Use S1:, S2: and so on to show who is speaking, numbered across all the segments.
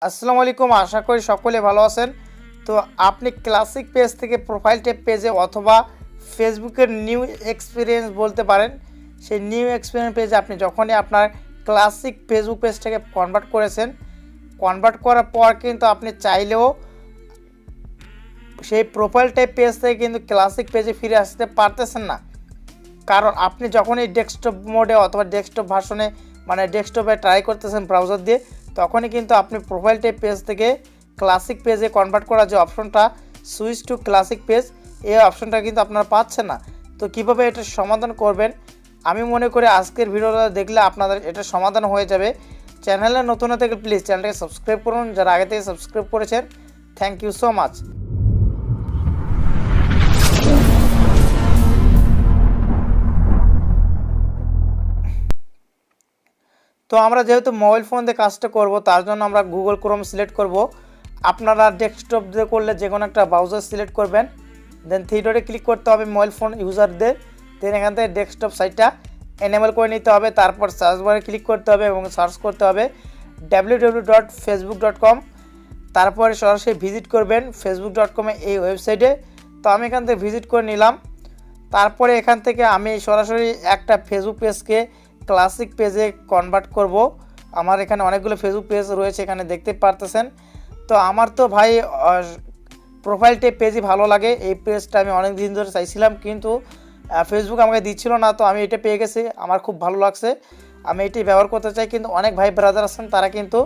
S1: আসসালামু আলাইকুম, আশা করি সকলে ভালো আছেন। তো আপনি ক্লাসিক পেজ থেকে প্রোফাইল টেপ পেজে অথবা ফেসবুকের নিউ এক্সপিরিয়েন্স বলতে পারেন, সেই নিউ এক্সপিরিয়েন্স পেজে আপনি যখনই আপনার ক্লাসিক ফেসবুক পেজটাকে কনভার্ট করেছেন, কনভার্ট করার পর কিন্তু আপনি চাইলেও সেই প্রোফাইল টেপ পেজ থেকে কিন্তু ক্লাসিক পেজে ফিরে আসতে পারতেছেন না। কারণ আপনি যখনই ডেস্কটপ মোডে অথবা ডেস্কটপ ভার্সনে মানে ডেস্কটপে ট্রাই করতেছেন ব্রাউজার দিয়ে, তখনই কিন্তু আপনি প্রোফাইল টেপ পেজ থেকে ক্লাসিক পেজে কনভার্ট করার যে অপশনটা সুইচ টু ক্লাসিক পেজ, এই অপশনটা কিন্তু আপনারা পাচ্ছেন না। তো কিভাবে এটা সমাধান করবেন, আমি মনে করি আজকের ভিডিওটা দেখলে আপনাদের এটা সমাধান হয়ে যাবে। চ্যানেলে নতুন হয়ে থাকলে প্লিজ চ্যানেলটাকে সাবস্ক্রাইব করুন, যারা আগে থেকে সাবস্ক্রাইব করেছেন থ্যাংক ইউ সো মাচ। তো আমরা যেহেতু মোবাইল ফোন দিয়ে কাজটা করব, তার জন্য আমরা গুগল ক্রোম সিলেক্ট করব। আপনারা ডেস্কটপ দিয়ে করলে যে কোনো একটা ব্রাউজার সিলেক্ট করবেন, দেন থ্রি ডটে ক্লিক করতে হবে মোবাইল ফোন ইউজারদের। দেন এখান থেকে ডেস্কটপ সাইটটা এনেবল করে নিতে হবে। তারপর সার্চ বারে ক্লিক করতে হবে এবং সার্চ করতে হবে www.facebook.com। তারপরে সরাসরি ভিজিট করবেন facebook.com-এ এই ওয়েবসাইটে। তো আমি এখান থেকে ভিজিট করে নিলাম। তারপরে এখান থেকে আমি সরাসরি একটা ফেসবুক পেজকে ক্লাসিক পেজে কনভার্ট করব। আমার এখানে অনেকগুলো ফেসবুক পেজ রয়েছে, এখানে দেখতে পারতেছেন। তো আমার তো ভাই প্রোফাইল টেপ পেজই ভালো লাগে। এই পেজটা আমি অনেক দিন ধরে চাইছিলাম, কিন্তু ফেসবুক আমাকে দিচ্ছিল না। তো আমি এটা পেয়ে গেছি, আমার খুব ভালো লাগছে, আমি এটি ব্যবহার করতে চাই। কিন্তু অনেক ভাই ব্রাদার আছেন, তারা কিন্তু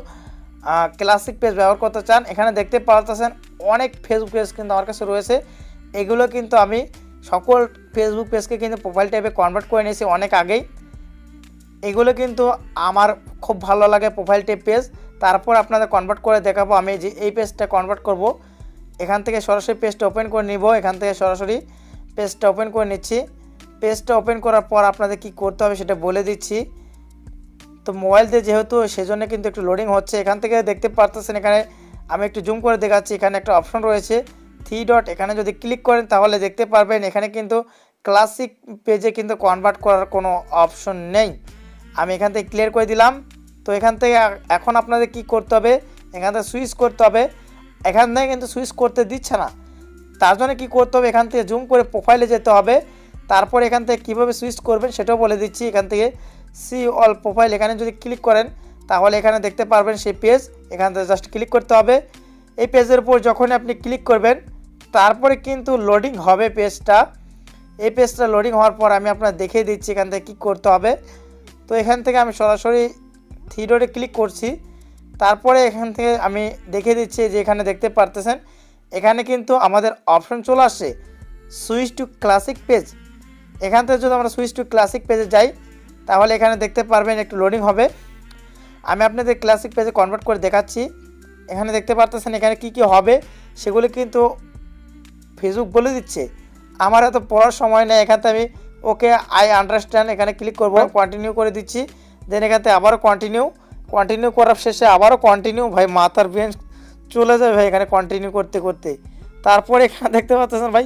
S1: ক্লাসিক পেজ ব্যবহার করতে চান। এখানে দেখতে পারতেছেন অনেক ফেসবুক পেজ কিন্তু আমার কাছে রয়েছে। এগুলো কিন্তু আমি সকল ফেসবুক পেজকে কিন্তু প্রোফাইল টেপে কনভার্ট করে নিয়েছি অনেক আগেই। এগুলো কিন্তু আমার খুব ভালো লাগে প্রোফাইল টেপ পেজ। তারপর আপনাদের কনভার্ট করে দেখাবো আমি যে এই পেজটা কনভার্ট করব। এখান থেকে সরাসরি পেজটা ওপেন করে নিব। এখান থেকে সরাসরি পেজটা ওপেন করে নিচ্ছি। পেজটা ওপেন করার পর আপনাদের কি করতে হবে সেটা বলে দিচ্ছি। তো মোবাইল দিয়ে যেহেতু সেজন্য কিন্তু একটু লোডিং হচ্ছে। এখান থেকে দেখতে পারতেছেন, এখানে আমি একটু জুম করে দেখাচ্ছি। এখানে একটা অপশন রয়েছে থ্রি ডট, এখানে যদি ক্লিক করেন তাহলে দেখতে পারবেন এখানে কিন্তু ক্লাসিক পেজে কিন্তু কনভার্ট করার কোনো অপশন নেই। আমি এখান থেকে ক্লিয়ার করে দিলাম। তো এখান থেকে এখন আপনাদের কি করতে হবে, এখান থেকে সুইচ করতে হবে। এখান থেকে কিন্তু সুইচ করতে দিচ্ছে না, তার জন্য কী করতে হবে, এখান থেকে জুম করে প্রোফাইলে যেতে হবে। তারপর এখান থেকে কীভাবে সুইচ করবেন সেটাও বলে দিচ্ছি। এখান থেকে সি অল প্রোফাইল, এখানে যদি ক্লিক করেন তাহলে এখানে দেখতে পারবেন সেই পেজ। এখান থেকে জাস্ট ক্লিক করতে হবে। এই পেজের উপর যখন আপনি ক্লিক করবেন তারপরে কিন্তু লোডিং হবে পেজটা। এই পেজটা লোডিং হওয়ার পর আমি আপনাদের দেখিয়ে দিচ্ছি এখান থেকে কী করতে হবে। তো এখান থেকে আমি সরাসরি থ্রি ডটে ক্লিক করছি। তারপরে এখান থেকে আমি দেখিয়ে দিচ্ছি যে এখানে দেখতে পারতেছেন এখানে কিন্তু আমাদের অপশন চলে আসছে সুইচ টু ক্লাসিক পেজ। এখান থেকে যদি আমরা সুইচ টু ক্লাসিক পেজে যাই তাহলে এখানে দেখতে পারবেন একটু লোডিং হবে। আমি আপনাদের ক্লাসিক পেজে কনভার্ট করে দেখাচ্ছি। এখানে দেখতে পারতেছেন এখানে কি কি হবে সেগুলো কিন্তু ফেসবুক বলে দিচ্ছে। আমার এত পড়ার সময় নেই। এখান থেকে আমি ওকে আই আন্ডারস্ট্যান্ড এখানে ক্লিক করব, কন্টিনিউ করে দিচ্ছি। দেন এখান থেকে আবারও কন্টিনিউ করার শেষে আবারও কন্টিনিউ। ভাই মাথার বেঞ্চ চলে যাবে ভাই এখানে কন্টিনিউ করতে করতে। তারপরে এখানে দেখতে পাচ্ছেন ভাই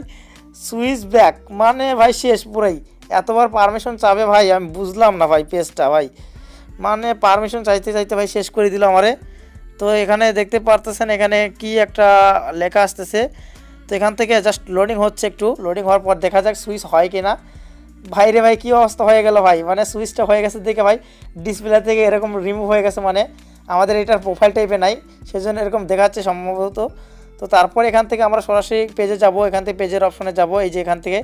S1: সুইচ ব্যাক, মানে ভাই শেষ পুরাই। এতবার পারমিশন চাবে ভাই, আমি বুঝলাম না ভাই পেজটা ভাই, মানে পারমিশন চাইতে চাইতে ভাই শেষ করে দিল আমারে। তো এখানে দেখতে পারতেছেন এখানে কি একটা লেখা আসতেছে। তো এখান থেকে জাস্ট লোডিং হচ্ছে, একটু লোডিং হওয়ার পর দেখা যাক সুইচ হয় কি না। ভাই রে ভাই কী অবস্থা হয়ে গেল ভাই, মানে সুইচটা হয়ে গেছে দেখে ভাই ডিসপ্লে থেকে এরকম রিমুভ হয়ে গেছে, মানে আমাদের এটার প্রোফাইল টাইপে নাই, সেজন্য এরকম দেখাচ্ছে সম্ভবত। তো তারপর এখান থেকে আমরা সরাসরি পেজে যাব। এখান থেকে পেজের অপশনে যাব। এই যে এখান থেকে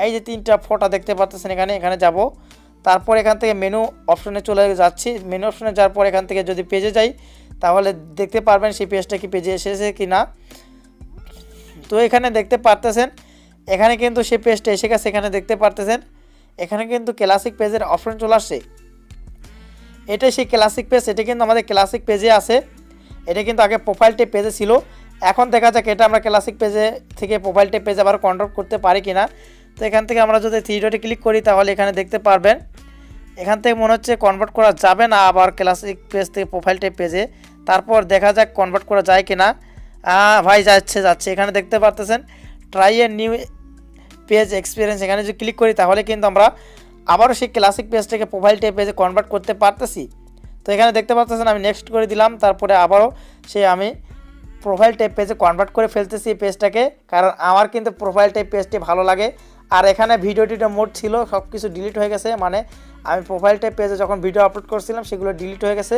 S1: এই যে তিনটা ফটো দেখতে পাচ্ছেন এখানে যাব। তারপর এখান থেকে মেনু অপশনে চলে যাচ্ছি। মেনু অপশনে যাওয়ার পর এখান থেকে যদি পেজে যাই তাহলে দেখতে পারবেন সেই পেজটা কি পেজে এসেছে কি না। তো এখানে দেখতে পারতেছেন এখানে কিন্তু সেই পেজটা এসে গেছে। এখানে দেখতে পারতেছেন এখানে কিন্তু ক্লাসিক পেজের অপশন চলে আসছে। এটাই সেই ক্লাসিক পেজ, এটা কিন্তু আমাদের ক্লাসিক পেজে আছে। এটা কিন্তু আগে প্রোফাইল টেপ পেজে ছিল। এখন দেখা যাক এটা আমরা ক্লাসিক পেজে থেকে প্রোফাইল টেপ পেজে আবার কনভার্ট করতে পারি কিনা। তো এখান থেকে আমরা যদি থ্রি ডটে ক্লিক করি তাহলে এখানে দেখতে পারবেন এখান থেকে মনে হচ্ছে কনভার্ট করা যাবে না আবার ক্লাসিক পেজ থেকে প্রোফাইল টেপ পেজে। তারপর দেখা যাক কনভার্ট করা যায় কিনা। ভাই যাচ্ছে। এখানে দেখতে পারতেছেন try a new page experience, এখানে যদি ক্লিক করি তাহলে কিন্তু আমরা আবারও সেই ক্লাসিক পেজটাকে প্রোফাইল টেপ পেজে কনভার্ট করতে পারতেছি। তো তো এখানে দেখতে পাচ্ছেন আমি নেক্সট করে দিলাম, তারপরে আবারও আমি প্রোফাইল টাইপ পেজে কনভার্ট করে ফেলতেছি এই পেজটাকে, কারণ আমার কিন্তু প্রোফাইল টাইপ পেজটি ভালো লাগে। আর এখানে ভিডিওটিটা মোড ছিল, সব কিছু ডিলিট হয়ে গেছে, মানে আমি প্রোফাইল টাইপ পেজে যখন ভিডিও আপলোড করছিলাম সেগুলো ডিলিট হয়ে গেছে।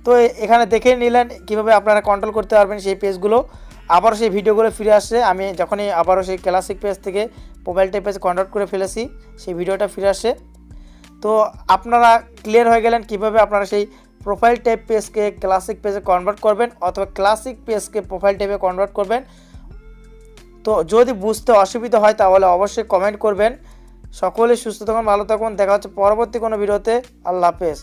S1: তো এখানে দেখে নিলেন কীভাবে আপনারা কন্ট্রোল করতে পারবেন সেই পেজগুলো। আবারও সেই ভিডিওগুলো ফিরে আসছে, আমি যখনই আবারও সেই ক্লাসিক পেজ থেকে প্রোফাইল টাইপ পেজে কনভার্ট করে ফেলেছি, সেই ভিডিওটা ফিরে আসে। তো আপনারা ক্লিয়ার হয়ে গেলেন কিভাবে আপনারা সেই প্রোফাইল টাইপ পেজকে ক্লাসিক পেজে কনভার্ট করবেন অথবা ক্লাসিক পেজকে প্রোফাইল টাইপে কনভার্ট করবেন। তো যদি বুঝতে অসুবিধা হয় তাহলে অবশ্যই কমেন্ট করবেন। সকলে সুস্থ থাকুন, ভালো থাকুন, দেখা হচ্ছে পরবর্তী কোনো ভিডিওতে। আল্লাহ হাফেজ।